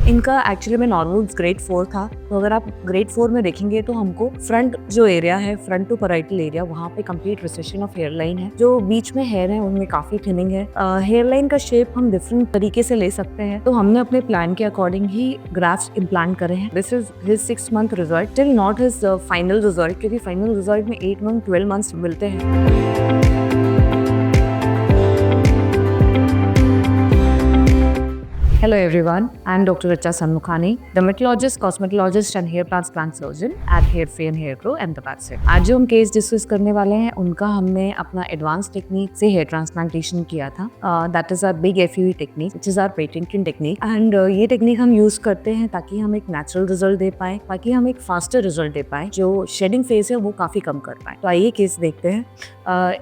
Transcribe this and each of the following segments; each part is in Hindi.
इनका एक्चुअली में नॉर्मल ग्रेड 4 था। तो अगर आप ग्रेड 4 में देखेंगे तो हमको फ्रंट जो एरिया है, फ्रंट टू पैराइटल एरिया, वहाँ पे complete recession of hairline है। जो बीच में हेयर है उनमें काफी थिनिंग है। हेयर लाइन का शेप हम डिफरेंट तरीके से ले सकते हैं। तो हमने अपने प्लान के अकॉर्डिंग ही ग्राफ्स इम्प्लांट करे हैं। This is his 6 month result, till not his final result, क्योंकि फाइनल रिजल्ट में 8 मंथ 12 मंथ्स मिलते हैं। Hello everyone, I am Dr. Richa Sanmukhani, dermatologist, cosmetologist and hair transplant surgeon at Hair Free and Hair Grow Ahmedabad से। आज जो हम केस डिस्कस करने वाले हैं उनका हमने अपना एडवांस टेक्निक से हेयर ट्रांसप्लांटेशन किया था। That is our big FUE technique, which is our patented technique. And ये टेक्निक हम यूज करते हैं ताकि हम एक नेचुरल रिजल्ट दे पाए, ताकि हम एक फास्टर रिजल्ट दे पाए, जो शेडिंग फेज है वो काफी कम कर पाए। तो आइए केस देखते हैं।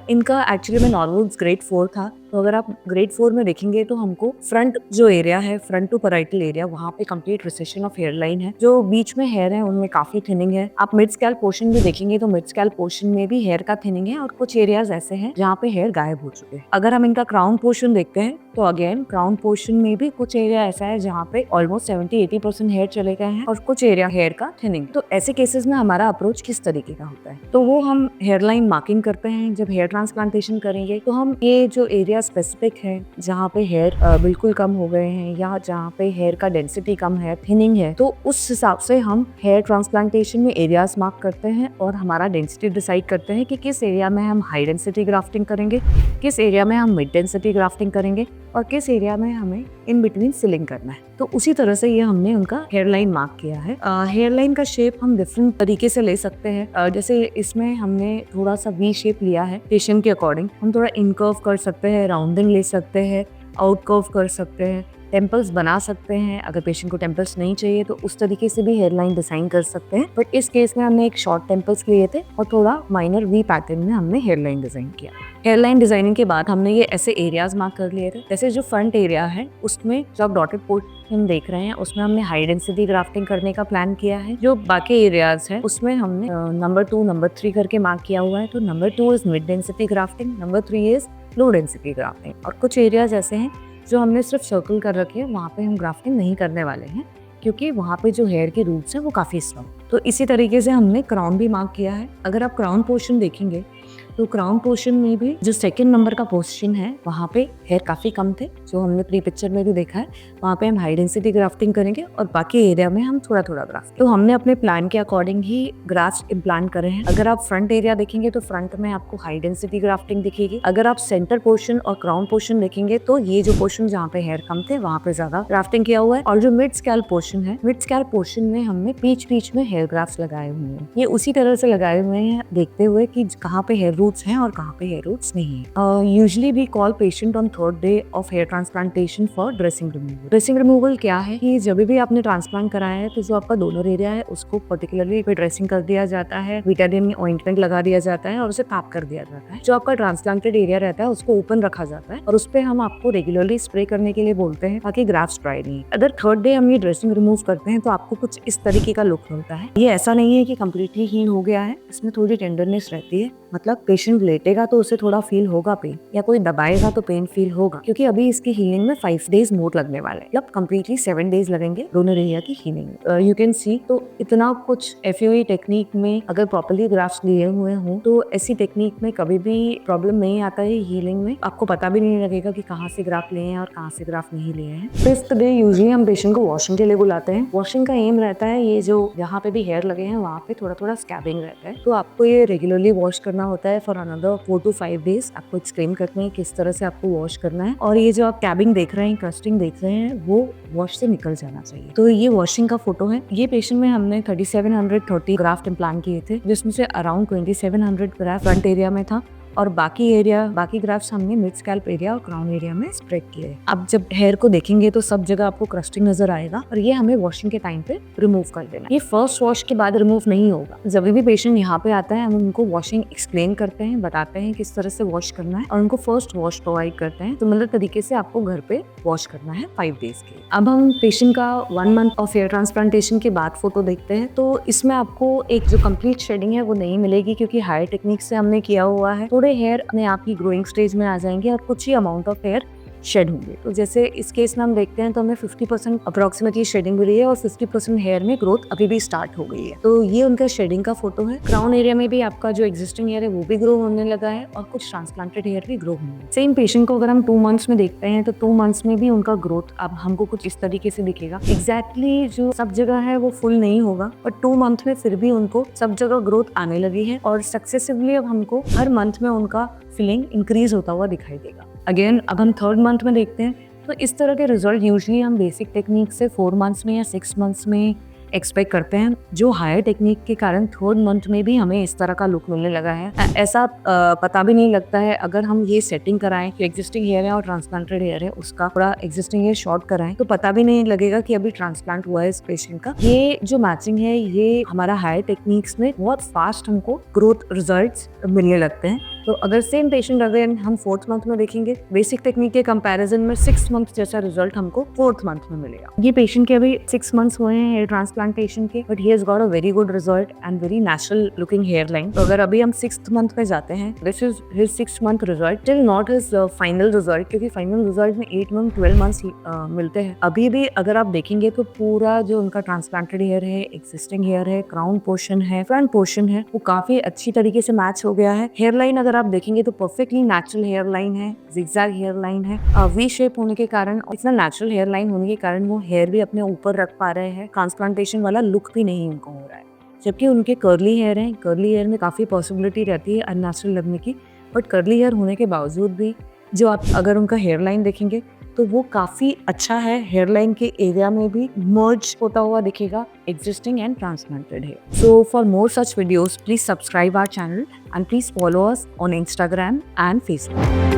इनका एक्चुअली में नॉर्मल ग्रेड 4 था। तो अगर आप ग्रेड 4 में देखेंगे तो हमको फ्रंट जो एरिया है, फ्रंट टू पैराइटल एरिया, वहाँ पे complete recession of hairline है। जो बीच में हेयर है उनमें काफी थिनिंग है। आप मिड स्कैल्प पोर्शन भी देखेंगे तो मिड स्कैल्प पोर्शन में भी हेयर का थिनिंग है और कुछ एरियाज ऐसे हैं जहाँ पे हेयर गायब हो चुके हैं। अगर हम इनका क्राउन पोर्शन देखते हैं तो अगेन क्राउन पोर्शन में भी कुछ एरिया ऐसा है जहाँ पे ऑलमोस्ट 70-80% हेयर चले गए हैं और कुछ एरिया हेयर का थिनिंग। तो ऐसे केसेस में हमारा अप्रोच किस तरीके का होता है, तो वो हम हेयर लाइन मार्किंग करते हैं। जब हेयर ट्रांसप्लांटेशन करेंगे तो हम ये जो एरिया स्पेसिफिक है जहाँ पे हेयर बिल्कुल कम हो गए हैं या जहाँ पे हेयर का डेंसिटी कम है, थिनिंग है, तो उस हिसाब से हम हेयर ट्रांसप्लांटेशन में एरियाज मार्क करते हैं और हमारा डेंसिटी डिसाइड करते हैं कि किस एरिया में हम हाई डेंसिटी ग्राफ्टिंग करेंगे, किस एरिया में हम मिड डेंसिटी ग्राफ्टिंग करेंगे और किस एरिया में हमें इन बिटवीन सिलिंग करना है। तो उसी तरह से ये हमने उनका हेयर लाइन मार्क किया है। हेयर लाइन का शेप हम डिफरेंट तरीके से ले सकते हैं। जैसे इसमें हमने थोड़ा सा वी शेप लिया है पेशेंट के अकॉर्डिंग। हम थोड़ा इनकर्व कर सकते हैं, राउंडिंग ले सकते हैं, आउटकर्व कर सकते हैं, टेम्पल्स बना सकते हैं। अगर पेशेंट को टेम्पल्स नहीं चाहिए तो उस तरीके से भी हेयर लाइन डिजाइन कर सकते हैं। बट इस केस में हमने एक शॉर्ट टेम्पल्स लिए थे और थोड़ा माइनर वी पैटर्न में हमने हेयर लाइन डिजाइन किया। हेयर लाइन डिजाइनिंग के बाद हमने ये ऐसे एरियाज मार्क कर लिए थे। जैसे जो फ्रंट एरिया है उसमें जो आप डॉटेड पोर्शन देख रहे हैं उसमें हमने हाई डेंसिटी ग्राफ्टिंग करने का प्लान किया है। जो बाकी एरियाज है उसमें हमने नंबर 2, नंबर 3 करके मार्क किया हुआ है। तो number 2 is mid density grafting, number 3 is low density grafting. और कुछ एरियाज ऐसे हैं जो हमने सिर्फ सर्कल कर रखे हैं, वहाँ पे हम ग्राफ्टिंग नहीं करने वाले हैं क्योंकि वहाँ पे जो हेयर के रूट्स हैं वो काफ़ी स्ट्रॉन्ग। तो इसी तरीके से हमने क्राउन भी मार्क किया है। अगर आप क्राउन पोर्शन देखेंगे तो क्राउन पोर्शन में भी जो सेकंड नंबर का पोर्शन है वहाँ पे हेयर काफ़ी कम थे, जो हमने प्री पिक्चर में भी देखा है। वहाँ पे हम हाई डेंसिटी ग्राफ्टिंग करेंगे और बाकी एरिया में हम थोड़ा थोड़ा ग्राफ्ट। तो हमने अपने प्लान के अकॉर्डिंग ही ग्राफ्ट इम्प्लांट करे हैं। अगर आप फ्रंट एरिया देखेंगे तो फ्रंट में आपको हाई डेंसिटी ग्राफ्टिंग दिखेगी। अगर आप सेंटर पोर्शन और क्राउन पोर्शन देखेंगे तो ये जो पोर्शन जहाँ पे हेयर कम थे वहाँ पे ज्यादा ग्राफ्टिंग किया हुआ है। और जो मिड स्कैल्प पोर्शन है, मिड स्कैल्प पोर्शन में हमने बीच बीच में हेयर ग्राफ्ट लगाए हुए हैं। ये उसी तरह से लगाए हुए हैं देखते हुए कि कहाँ पे हेयर रूट्स हैं और कहाँ पे हेयर रूट्स नहीं है। Usually we call patient on third day of hair transplantation for dressing removal. Dressing removal क्या है कि जब भी आपने ट्रांसप्लांट कराया है तो जो आपका डोनर एरिया है उसको पर्टिकुलरली ड्रेसिंग कर दिया जाता है, विटामिन ऑइंटमेंट लगा दिया जाता है और उसे पैक कर दिया जाता है। जो आपका ट्रांसप्लांटेड एरिया रहता है उसको ओपन रखा जाता है और उस पर हम आपको रेगुलरली स्प्रे करने के लिए बोलते हैं ताकि ग्राफ्ट ड्राई नहीं। अगर थर्ड डे हम ये ड्रेसिंग रिमूव करते हैं तो आपको कुछ इस तरीके का लुक मिलता है। ये ऐसा नहीं है कि कम्प्लीटली हील हो गया है, इसमें थोड़ी टेंडरनेस रहती है। मतलब पेशेंट लेटेगा तो उसे थोड़ा फील होगा पेन, या कोई दबाएगा तो पेन फील होगा, क्योंकि अभी इसकी हीलिंग में 5 डेज मोर लगने वाले हैं। मतलब कम्प्लीटली 7 डेज लगेंगे डोनर एरिया की हीलिंग। यू कैन सी तो इतना कुछ FUE टेक्निक में अगर प्रॉपर्ली ग्राफ्ट लिए हुए हों तो ऐसी टेक्निक में कभी भी प्रॉब्लम नहीं आता है हीलिंग में। आपको पता भी नहीं लगेगा कि कहाँ से ग्राफ्ट लिए हैं और कहाँ से ग्राफ्ट नहीं लिए हैं। 5th डे यूजुअली हम पेशेंट को वॉशिंग के लिए बुलाते हैं। वॉशिंग का एम रहता है ये जो जहाँ पे भी हेयर लगे हैं वहाँ पे थोड़ा थोड़ा स्कैबिंग रहता है, तो आपको ये रेगुलरली वॉश करना होता है फॉर अनदर 4 to 5 डेज। आपको एक्सप्लेन करते हैं किस तरह से आपको वॉश करना है। और ये जो आप कैबिंग देख रहे हैं, क्रस्टिंग देख रहे हैं, वो वॉश से निकल जाना चाहिए। तो ये वॉशिंग का फोटो है। ये पेशेंट में हमने 3730 ग्राफ्ट इम्प्लांट किए थे, जिसमें से अराउंड 2700 ग्राफ्ट फ्रंट एरिया में था और बाकी ग्राफ्ट्स हमने मिड स्कैल्प एरिया और क्राउन एरिया में स्प्रेड किए। अब जब हेयर को देखेंगे तो सब जगह आपको क्रस्टिंग नजर आएगा और ये हमें वॉशिंग के टाइम पे रिमूव कर देना। ये फर्स्ट वॉश के बाद रिमूव नहीं होगा। जब भी पेशेंट यहाँ पे आता है हम उनको वॉशिंग एक्सप्लेन करते हैं, बताते हैं किस तरह से वॉश करना है और उनको फर्स्ट वॉश प्रोवाइड करते हैं। तो मतलब तरीके से आपको घर पे वॉश करना है 5 डेज के। अब हम पेशेंट का 1 मंथ ऑफ हेयर ट्रांसप्लांटेशन के बाद फोटो देखते हैं। तो इसमें आपको एक जो कंप्लीट शेडिंग है वो नहीं मिलेगी क्योंकि हायर टेक्निक से हमने किया हुआ है। थोड़े हेयर अपने आप ही ग्रोइंग स्टेज में आ जाएंगे और कुछ ही अमाउंट ऑफ हेयर शेड होंगे। तो जैसे इस केस में हम देखते हैं तो हमें 50% अप्रोक्सीमेटली शेडिंग मिली है और 50% हेयर में ग्रोथ अभी भी स्टार्ट हो गई है। तो ये उनका शेडिंग का फोटो है। क्राउन एरिया में भी आपका जो एग्जिस्टिंग हेयर है वो भी ग्रो होने लगा है और कुछ ट्रांसप्लांटेड हेयर भी ग्रो होने लगा। सेम पेशेंट को अगर हम 2 मंथ्स में देखते हैं तो 2 मंथ्स में भी उनका ग्रोथ अब हमको कुछ इस तरीके से दिखेगा। एग्जैक्टली जो सब जगह है वो फुल नहीं होगा, पर 2 मंथ में फिर भी उनको सब जगह ग्रोथ आने लगी है और सक्सेसिवली अब हमको हर मंथ में उनका फिलिंग इंक्रीज होता हुआ दिखाई देगा। अगेन अब हम 3rd मंथ में देखते हैं तो इस तरह के रिजल्ट यूजुअली हम बेसिक टेक्निक से 4 मंथ्स में या 6 मंथ्स में एक्सपेक्ट करते हैं, जो हायर टेक्निक के कारण 3rd मंथ में भी हमें इस तरह का लुक मिलने लगा है। ऐसा पता भी नहीं लगता है अगर हम ये सेटिंग कराएं कि एग्जिस्टिंग हेयर है और ट्रांसप्लांटेड हेयर है, उसका थोड़ा एग्जिस्टिंग हेयर शॉर्ट कराएं तो पता भी नहीं लगेगा कि अभी ट्रांसप्लांट हुआ है इस पेशेंट का। ये जो मैचिंग है ये हमारा हायर टेक्निक्स में बहुत फास्ट हमको ग्रोथ रिजल्ट्स मिलने लगते हैं। तो अगर सेम पेशेंट अगर हम 4th मंथ में देखेंगे, बेसिक टेक्निक के कंपैरिजन में 6 मंथ जैसा रिजल्ट हमको 4th मंथ में मिलेगा। ये पेशेंट के अभी 6 मंथ्स हुए हैं हेयर ट्रांसप्लांटेशन के, but he has got a very good result and very natural looking hairline. तो अगर अभी हम 6th मंथ में जाते हैं, this is his 6 month result, till not his final result, क्योंकि फाइनल रिजल्ट में 8 मंथ 12 मंथ्स मिलते हैं। अभी भी अगर आप देखेंगे तो पूरा जो उनका ट्रांसप्लांटेड हेयर है, एक्जिस्टिंग हेयर है, क्राउन पोर्शन है, फ्रंट पोर्शन है, वो काफी अच्छी तरीके से मैच हो गया है। हेयर लाइन अगर आप देखेंगे तो परफेक्टली नेचुरल हेयर लाइन है, जिगजैग हेयर लाइन है। वी शेप होने के कारण, इतना नेचुरल हेयर लाइन होने के कारण वो हेयर भी अपने ऊपर रख पा रहे हैं। ट्रांसप्लांटेशन वाला लुक भी नहीं उनको हो रहा है। जबकि उनके कर्ली हेयर हैं, कर्ली हेयर में काफ़ी पॉसिबिलिटी रहती है अननेचुरल लगने की, बट कर्ली हेयर होने के बावजूद भी जो आप अगर उनका हेयर लाइन देखेंगे तो वो काफ़ी अच्छा है। हेयर लाइन के एरिया में भी मर्ज होता हुआ दिखेगा existing and transplanted hair. So for more such videos, please subscribe our channel and please follow us on Instagram and Facebook.